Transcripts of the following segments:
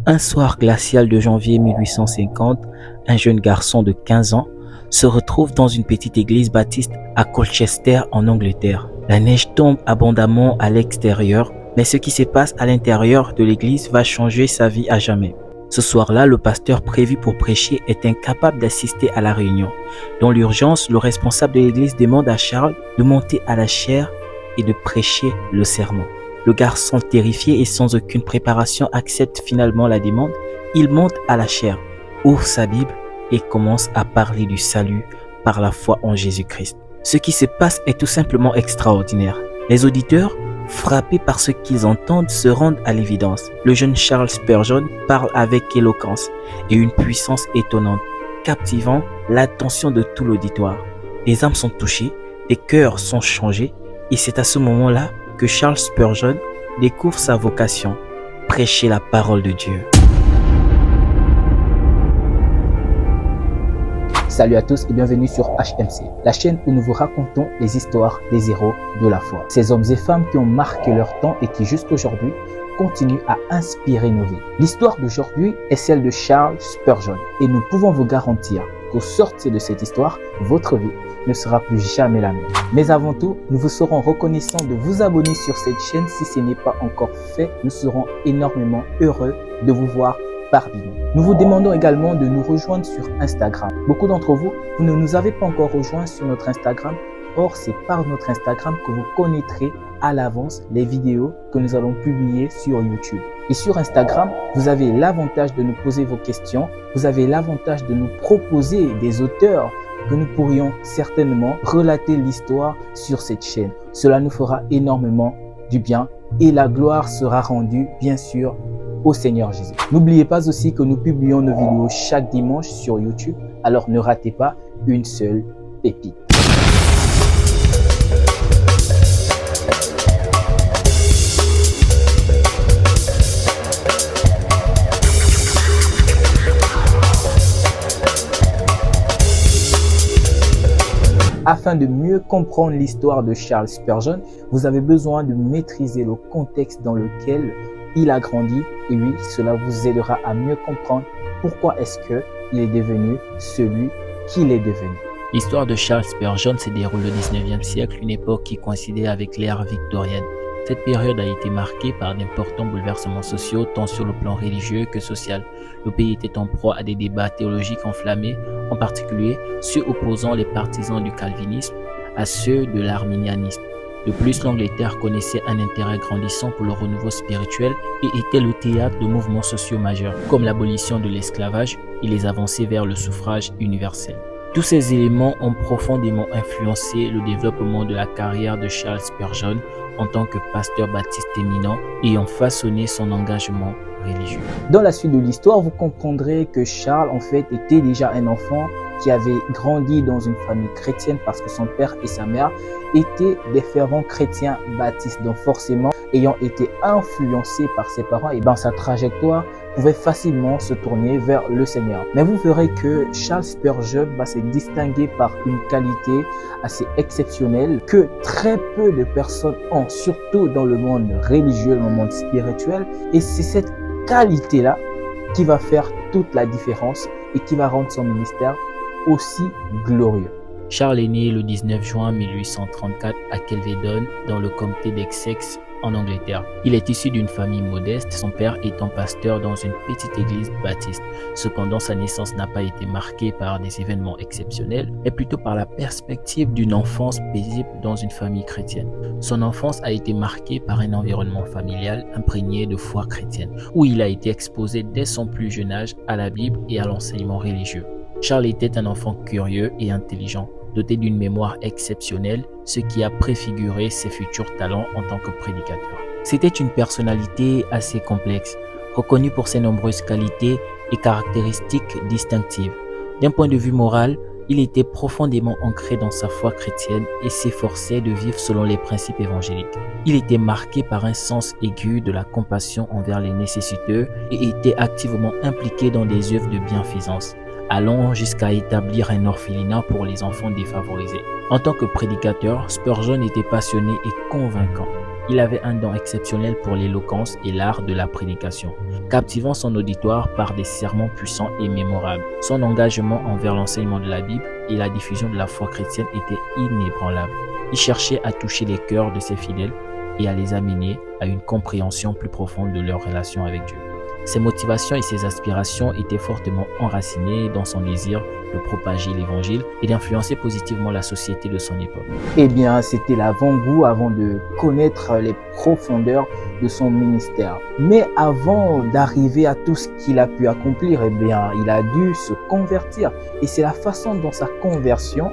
Un soir glacial de janvier 1850, un jeune garçon de 15 ans se retrouve dans une petite église baptiste à Colchester en Angleterre. La neige tombe abondamment à l'extérieur, mais ce qui se passe à l'intérieur de l'église va changer sa vie à jamais. Ce soir-là, le pasteur prévu pour prêcher est incapable d'assister à la réunion. Dans l'urgence, le responsable de l'église demande à Charles de monter à la chaire et de prêcher le sermon. Le garçon terrifié et sans aucune préparation accepte finalement la demande. Il monte à la chaire, ouvre sa Bible et commence à parler du salut par la foi en Jésus-Christ. Ce qui se passe est tout simplement extraordinaire. Les auditeurs, frappés par ce qu'ils entendent, se rendent à l'évidence. Le jeune Charles Spurgeon parle avec éloquence et une puissance étonnante, captivant l'attention de tout l'auditoire. Les âmes sont touchées, les cœurs sont changés et c'est à ce moment-là que Charles Spurgeon découvre sa vocation, prêcher la parole de Dieu. Salut à tous et bienvenue sur HMC, la chaîne où nous vous racontons les histoires des héros de la foi. Ces hommes et femmes qui ont marqué leur temps et qui jusqu'aujourd'hui continuent à inspirer nos vies. L'histoire d'aujourd'hui est celle de Charles Spurgeon et nous pouvons vous garantir qu'au sortir de cette histoire, votre vie ne sera plus jamais la même. Mais avant tout, nous vous serons reconnaissants de vous abonner sur cette chaîne si ce n'est pas encore fait. Nous serons énormément heureux de vous voir parmi nous. Nous vous demandons également de nous rejoindre sur Instagram. Beaucoup d'entre vous, vous ne nous avez pas encore rejoints sur notre Instagram. Or, c'est par notre Instagram que vous connaîtrez à l'avance les vidéos que nous allons publier sur YouTube. Et sur Instagram, vous avez l'avantage de nous poser vos questions. Vous avez l'avantage de nous proposer des auteurs que nous pourrions certainement relater l'histoire sur cette chaîne. Cela nous fera énormément du bien et la gloire sera rendue, bien sûr, au Seigneur Jésus. N'oubliez pas aussi que nous publions nos vidéos chaque dimanche sur YouTube, alors ne ratez pas une seule pépite. Afin de mieux comprendre l'histoire de Charles Spurgeon, vous avez besoin de maîtriser le contexte dans lequel il a grandi. Et oui, cela vous aidera à mieux comprendre pourquoi est-ce qu'il est devenu celui qu'il est devenu. L'histoire de Charles Spurgeon se déroule au 19e siècle, une époque qui coïncidait avec l'ère victorienne. Cette période a été marquée par d'importants bouleversements sociaux, tant sur le plan religieux que social. Le pays était en proie à des débats théologiques enflammés, en particulier ceux opposant les partisans du calvinisme à ceux de l'arminianisme. De plus, l'Angleterre connaissait un intérêt grandissant pour le renouveau spirituel et était le théâtre de mouvements sociaux majeurs, comme l'abolition de l'esclavage et les avancées vers le suffrage universel. Tous ces éléments ont profondément influencé le développement de la carrière de Charles Spurgeon en tant que pasteur baptiste éminent et ont façonné son engagement religieux. Dans la suite de l'histoire, vous comprendrez que Charles en fait était déjà un enfant qui avait grandi dans une famille chrétienne parce que son père et sa mère étaient des fervents chrétiens baptistes. Donc forcément, ayant été influencé par ses parents, et sa trajectoire pouvait facilement se tourner vers le Seigneur. Mais vous verrez que Charles Spurgeon s'est distingué par une qualité assez exceptionnelle que très peu de personnes ont, surtout dans le monde religieux, dans le monde spirituel. Et c'est cette qualité-là qui va faire toute la différence et qui va rendre son ministère aussi glorieux. Charles est né le 19 juin 1834 à Kelvedon, dans le comté d'Essex, en Angleterre. Il est issu d'une famille modeste, son père étant pasteur dans une petite église baptiste. Cependant, sa naissance n'a pas été marquée par des événements exceptionnels, mais plutôt par la perspective d'une enfance paisible dans une famille chrétienne. Son enfance a été marquée par un environnement familial imprégné de foi chrétienne, où il a été exposé dès son plus jeune âge à la Bible et à l'enseignement religieux. Charles était un enfant curieux et intelligent, doté d'une mémoire exceptionnelle, ce qui a préfiguré ses futurs talents en tant que prédicateur. C'était une personnalité assez complexe, reconnue pour ses nombreuses qualités et caractéristiques distinctives. D'un point de vue moral, il était profondément ancré dans sa foi chrétienne et s'efforçait de vivre selon les principes évangéliques. Il était marqué par un sens aigu de la compassion envers les nécessiteux et était activement impliqué dans des œuvres de bienfaisance, allant jusqu'à établir un orphelinat pour les enfants défavorisés. En tant que prédicateur, Spurgeon était passionné et convaincant. Il avait un don exceptionnel pour l'éloquence et l'art de la prédication, captivant son auditoire par des sermons puissants et mémorables. Son engagement envers l'enseignement de la Bible et la diffusion de la foi chrétienne était inébranlable. Il cherchait à toucher les cœurs de ses fidèles et à les amener à une compréhension plus profonde de leur relation avec Dieu. Ses motivations et ses aspirations étaient fortement enracinées dans son désir de propager l'évangile et d'influencer positivement la société de son époque. Eh bien, c'était l'avant-goût avant de connaître les profondeurs de son ministère. Mais avant d'arriver à tout ce qu'il a pu accomplir, eh bien, il a dû se convertir. Et c'est la façon dont sa conversion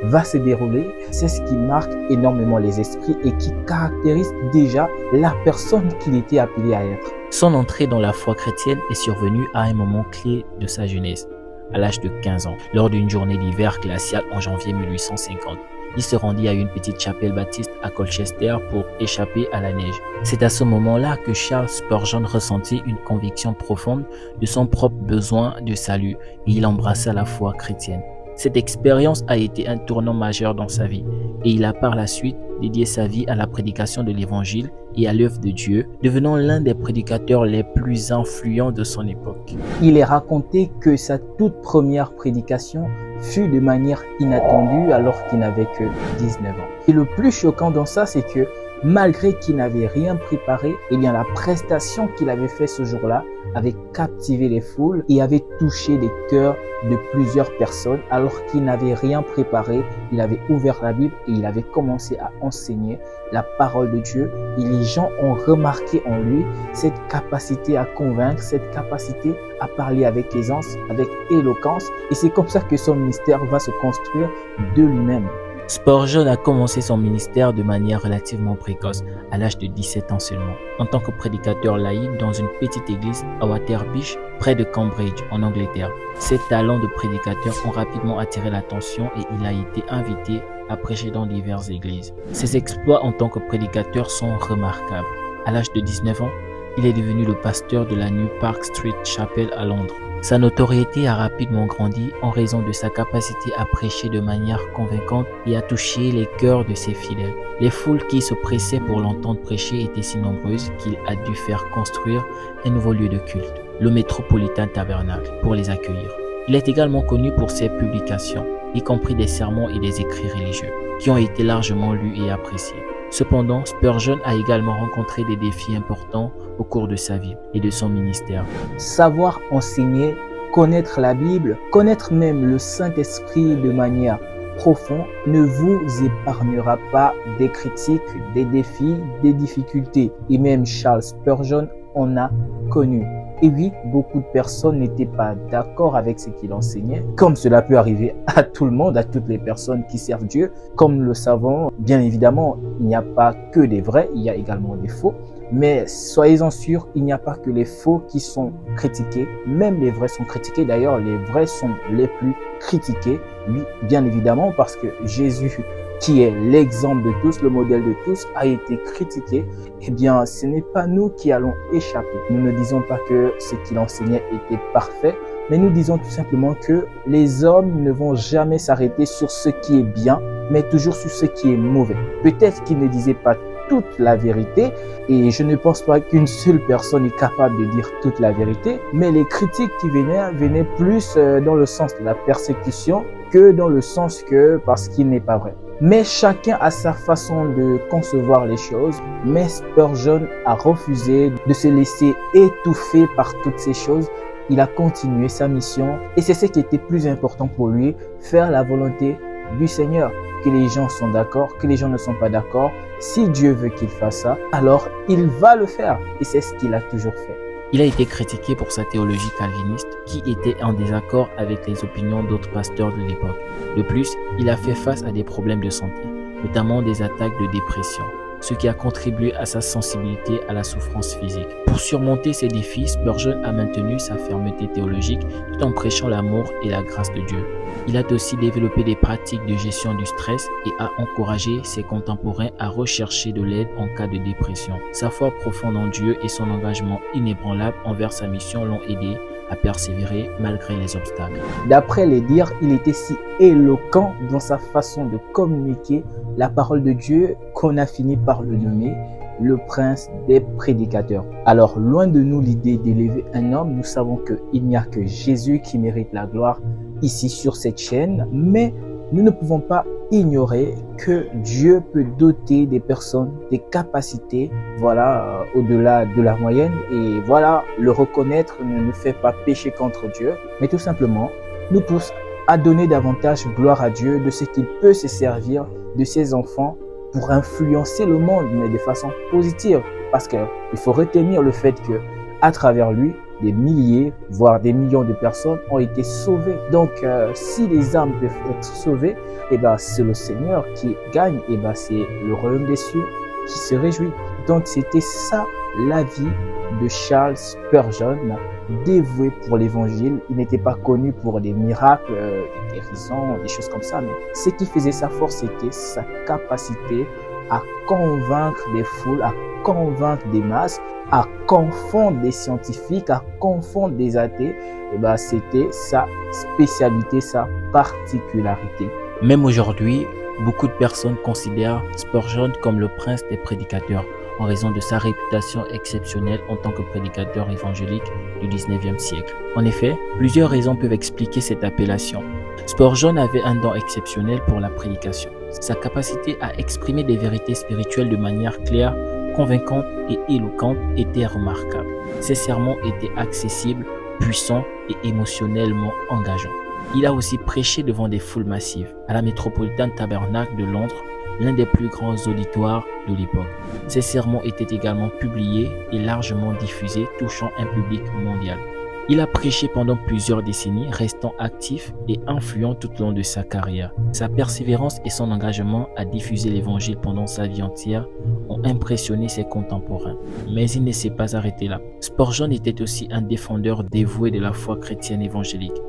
va se dérouler, c'est ce qui marque énormément les esprits et qui caractérise déjà la personne qu'il était appelé à être. Son entrée dans la foi chrétienne est survenue à un moment clé de sa jeunesse, à l'âge de 15 ans, lors d'une journée d'hiver glaciale en janvier 1850. Il se rendit à une petite chapelle baptiste à Colchester pour échapper à la neige. C'est à ce moment-là que Charles Spurgeon ressentit une conviction profonde de son propre besoin de salut et il embrassa la foi chrétienne. Cette expérience a été un tournant majeur dans sa vie et il a par la suite dédié sa vie à la prédication de l'évangile et à l'œuvre de Dieu, devenant l'un des prédicateurs les plus influents de son époque. Il est raconté que sa toute première prédication fut de manière inattendue alors qu'il n'avait que 19 ans. Et le plus choquant dans ça, c'est que malgré qu'il n'avait rien préparé, eh bien la prestation qu'il avait faite ce jour-là avait captivé les foules et avait touché les cœurs de plusieurs personnes alors qu'il n'avait rien préparé. Il avait ouvert la Bible et il avait commencé à enseigner la parole de Dieu et les gens ont remarqué en lui cette capacité à convaincre, cette capacité à parler avec aisance, avec éloquence et c'est comme ça que son ministère va se construire de lui-même. Spurgeon a commencé son ministère de manière relativement précoce, à l'âge de 17 ans seulement, en tant que prédicateur laïque dans une petite église à Waterbeach, près de Cambridge, en Angleterre. Ses talents de prédicateur ont rapidement attiré l'attention et il a été invité à prêcher dans diverses églises. Ses exploits en tant que prédicateur sont remarquables. À l'âge de 19 ans, il est devenu le pasteur de la New Park Street Chapel à Londres. Sa notoriété a rapidement grandi en raison de sa capacité à prêcher de manière convaincante et à toucher les cœurs de ses fidèles. Les foules qui se pressaient pour l'entendre prêcher étaient si nombreuses qu'il a dû faire construire un nouveau lieu de culte, le Metropolitan Tabernacle, pour les accueillir. Il est également connu pour ses publications, y compris des sermons et des écrits religieux, qui ont été largement lus et appréciés. Cependant, Spurgeon a également rencontré des défis importants au cours de sa vie et de son ministère. Savoir enseigner, connaître la Bible, connaître même le Saint-Esprit de manière profonde ne vous épargnera pas des critiques, des défis, des difficultés. Et même Charles Spurgeon en a connu. Et oui, beaucoup de personnes n'étaient pas d'accord avec ce qu'il enseignait, comme cela peut arriver à tout le monde, à toutes les personnes qui servent Dieu. Comme nous le savons, bien évidemment, il n'y a pas que des vrais, il y a également des faux. Mais soyez-en sûrs, il n'y a pas que les faux qui sont critiqués, même les vrais sont critiqués. D'ailleurs, les vrais sont les plus critiqués, oui, bien évidemment, parce que Jésus, qui est l'exemple de tous, le modèle de tous, a été critiqué. Eh bien, ce n'est pas nous qui allons échapper. Nous ne disons pas que ce qu'il enseignait était parfait, mais nous disons tout simplement que les hommes ne vont jamais s'arrêter sur ce qui est bien, mais toujours sur ce qui est mauvais. Peut-être qu'il ne disait pas toute la vérité et je ne pense pas qu'une seule personne est capable de dire toute la vérité, mais les critiques qui venaient plus dans le sens de la persécution que dans le sens que parce qu'il n'est pas vrai. Mais chacun a sa façon de concevoir les choses, mais Spurgeon a refusé de se laisser étouffer par toutes ces choses. Il a continué sa mission et c'est ce qui était plus important pour lui, faire la volonté du Seigneur. Que les gens sont d'accord, que les gens ne sont pas d'accord. Si Dieu veut qu'il fasse ça, alors il va le faire. Et c'est ce qu'il a toujours fait. Il a été critiqué pour sa théologie calviniste qui était en désaccord avec les opinions d'autres pasteurs de l'époque. De plus, il a fait face à des problèmes de santé, notamment des attaques de dépression, ce qui a contribué à sa sensibilité à la souffrance physique. Pour surmonter ces défis, Spurgeon a maintenu sa fermeté théologique tout en prêchant l'amour et la grâce de Dieu. Il a aussi développé des pratiques de gestion du stress et a encouragé ses contemporains à rechercher de l'aide en cas de dépression. Sa foi profonde en Dieu et son engagement inébranlable envers sa mission l'ont aidé à persévérer malgré les obstacles. D'après les dires, il était si éloquent dans sa façon de communiquer la parole de Dieu qu'on a fini par le nommer le prince des prédicateurs. Alors, loin de nous l'idée d'élever un homme, nous savons qu'il n'y a que Jésus qui mérite la gloire ici sur cette chaîne, mais nous ne pouvons pas ignorer que Dieu peut doter des personnes des capacités, voilà, au-delà de la moyenne. Et voilà, le reconnaître ne nous fait pas pécher contre Dieu, mais tout simplement nous pousse à donner davantage gloire à Dieu de ce qu'il peut se servir de ses enfants pour influencer le monde, mais de façon positive. Parce qu'il faut retenir le fait que à travers lui, des milliers, voire des millions de personnes ont été sauvées. Donc, si les âmes peuvent être sauvées, c'est le Seigneur qui gagne, c'est le royaume des cieux qui se réjouit. Donc, c'était ça la vie de Charles Spurgeon, dévoué pour l'évangile. Il n'était pas connu pour des miracles, des guérisons, des choses comme ça, mais ce qui faisait sa force, c'était sa capacité à convaincre des foules, à convaincre des masses, à confondre des scientifiques, à confondre des athées. C'était sa spécialité, sa particularité. Même aujourd'hui, beaucoup de personnes considèrent Spurgeon comme le prince des prédicateurs en raison de sa réputation exceptionnelle en tant que prédicateur évangélique du 19e siècle. En effet, plusieurs raisons peuvent expliquer cette appellation. Spurgeon avait un don exceptionnel pour la prédication. Sa capacité à exprimer des vérités spirituelles de manière claire, convaincante et éloquente était remarquable. Ses sermons étaient accessibles, puissants et émotionnellement engageants. Il a aussi prêché devant des foules massives, à la Metropolitan Tabernacle de Londres, l'un des plus grands auditoires de l'époque. Ses sermons étaient également publiés et largement diffusés, touchant un public mondial. Il a prêché pendant plusieurs décennies, restant actif et influent tout au long de sa carrière. Sa persévérance et son engagement à diffuser l'évangile pendant sa vie entière ont impressionné ses contemporains. Mais il ne s'est pas arrêté là. Spurgeon était aussi un défendeur dévoué de la foi chrétienne évangélique,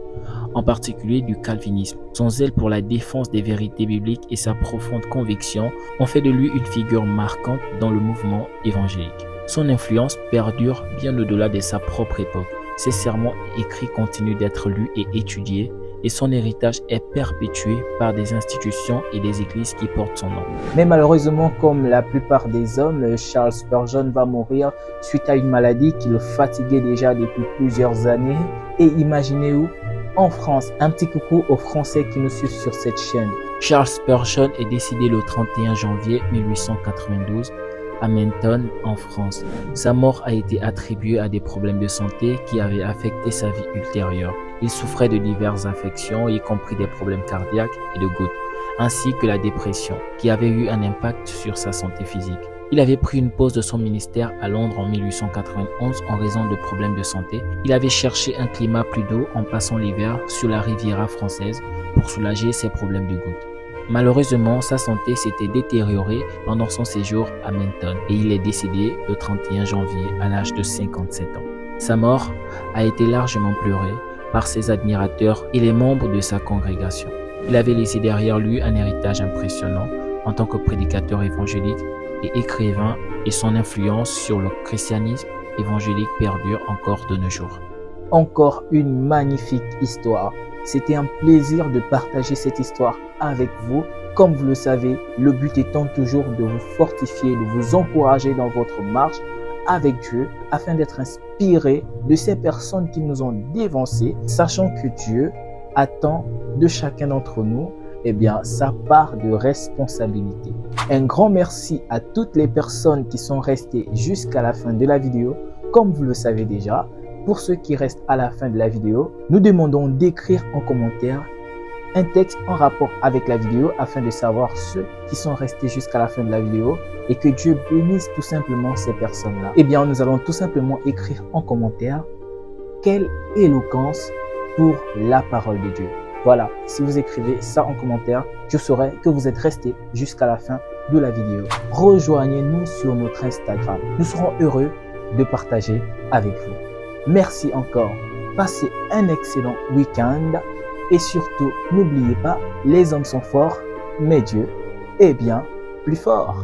en particulier du calvinisme. Son zèle pour la défense des vérités bibliques et sa profonde conviction ont fait de lui une figure marquante dans le mouvement évangélique. Son influence perdure bien au-delà de sa propre époque. Ses sermons écrits continuent d'être lus et étudiés, et son héritage est perpétué par des institutions et des églises qui portent son nom. Mais malheureusement, comme la plupart des hommes, Charles Spurgeon va mourir suite à une maladie qui le fatiguait déjà depuis plusieurs années. Et imaginez-vous, en France. Un petit coucou aux Français qui nous suivent sur cette chaîne. Charles Spurgeon est décédé le 31 janvier 1892 à Menton, en France. Sa mort a été attribuée à des problèmes de santé qui avaient affecté sa vie ultérieure. Il souffrait de diverses affections, y compris des problèmes cardiaques et de gouttes, ainsi que la dépression, qui avait eu un impact sur sa santé physique. Il avait pris une pause de son ministère à Londres en 1891 en raison de problèmes de santé. Il avait cherché un climat plus doux en passant l'hiver sur la Riviera française pour soulager ses problèmes de gouttes. Malheureusement, sa santé s'était détériorée pendant son séjour à Menton et il est décédé le 31 janvier à l'âge de 57 ans. Sa mort a été largement pleurée par ses admirateurs et les membres de sa congrégation. Il avait laissé derrière lui un héritage impressionnant en tant que prédicateur évangélique et écrivain, et son influence sur le christianisme évangélique perdure encore de nos jours. Encore une magnifique histoire. C'était un plaisir de partager cette histoire avec vous. Comme vous le savez, le but étant toujours de vous fortifier, de vous encourager dans votre marche avec Dieu afin d'être inspiré de ces personnes qui nous ont dévancés, sachant que Dieu attend de chacun d'entre nous sa part de responsabilité. Un grand merci à toutes les personnes qui sont restées jusqu'à la fin de la vidéo. Comme vous le savez déjà, pour ceux qui restent à la fin de la vidéo, nous demandons d'écrire en commentaire un texte en rapport avec la vidéo afin de savoir ceux qui sont restés jusqu'à la fin de la vidéo et que Dieu bénisse tout simplement ces personnes-là. Nous allons tout simplement écrire en commentaire quelle éloquence pour la parole de Dieu. Voilà, si vous écrivez ça en commentaire, je saurai que vous êtes resté jusqu'à la fin de la vidéo. Rejoignez-nous sur notre Instagram. Nous serons heureux de partager avec vous. Merci encore. Passez un excellent week-end. Et surtout, n'oubliez pas, les hommes sont forts, mais Dieu est bien plus fort.